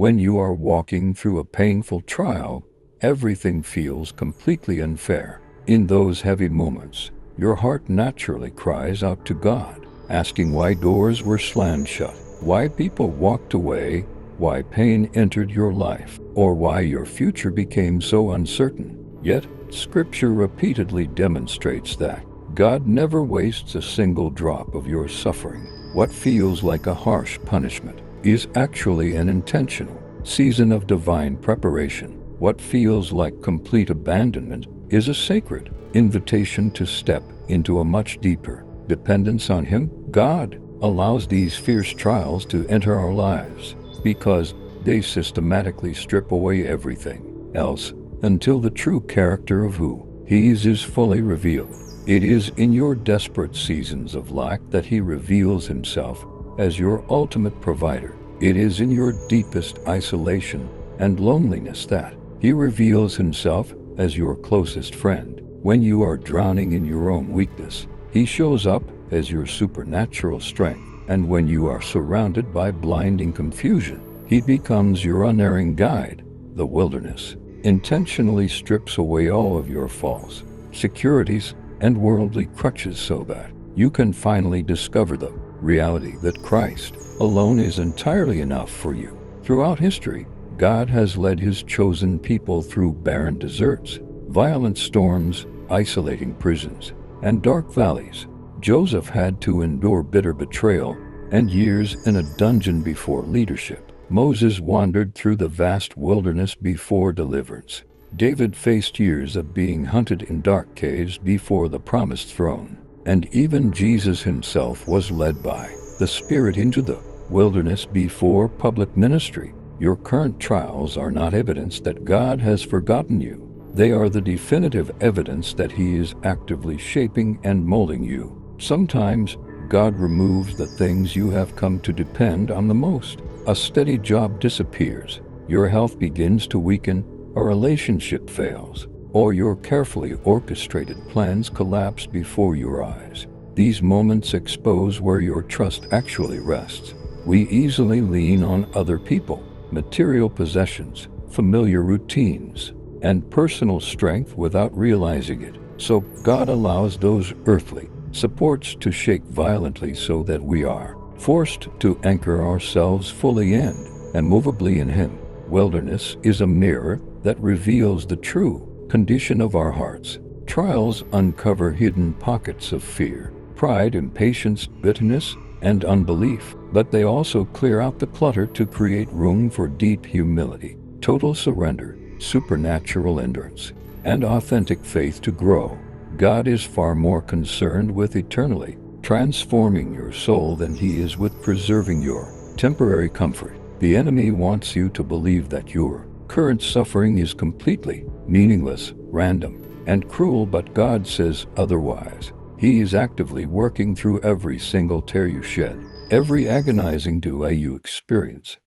When you are walking through a painful trial, everything feels completely unfair. In those heavy moments, your heart naturally cries out to God, asking why doors were slammed shut, why people walked away, why pain entered your life, or why your future became so uncertain. Yet, Scripture repeatedly demonstrates that God never wastes a single drop of your suffering. What feels like a harsh punishment is actually an intentional season of divine preparation. What feels like complete abandonment is a sacred invitation to step into a much deeper dependence on Him. God allows these fierce trials to enter our lives because they systematically strip away everything else until the true character of who He is fully revealed. It is in your desperate seasons of lack that He reveals Himself as your ultimate provider. It is in your deepest isolation and loneliness that He reveals Himself as your closest friend. When you are drowning in your own weakness, He shows up as your supernatural strength. And when you are surrounded by blinding confusion, He becomes your unerring guide. The wilderness intentionally strips away all of your false securities and worldly crutches so that you can finally discover the reality that Christ alone is entirely enough for you. Throughout history, God has led His chosen people through barren deserts, violent storms, isolating prisons, and dark valleys. Joseph had to endure bitter betrayal and years in a dungeon before leadership. Moses wandered through the vast wilderness before deliverance. David faced years of being hunted in dark caves before the promised throne. And even Jesus Himself was led by the Spirit into the wilderness before public ministry. Your current trials are not evidence that God has forgotten you. They are the definitive evidence that He is actively shaping and molding you. Sometimes, God removes the things you have come to depend on the most. A steady job disappears, your health begins to weaken, a relationship fails, or your carefully orchestrated plans collapse before your eyes. These moments expose where your trust actually rests. We easily lean on other people, material possessions, familiar routines, and personal strength without realizing it. So God allows those earthly supports to shake violently so that we are forced to anchor ourselves fully and immovably in Him. Wilderness is a mirror that reveals the true condition of our hearts. Trials uncover hidden pockets of fear, pride, impatience, bitterness, and unbelief, but they also clear out the clutter to create room for deep humility, total surrender, supernatural endurance, and authentic faith to grow. God is far more concerned with eternally transforming your soul than He is with preserving your temporary comfort. The enemy wants you to believe that your current suffering is completely meaningless, random, and cruel, but God says otherwise. He is actively working through every single tear you shed, every agonizing delay you experience,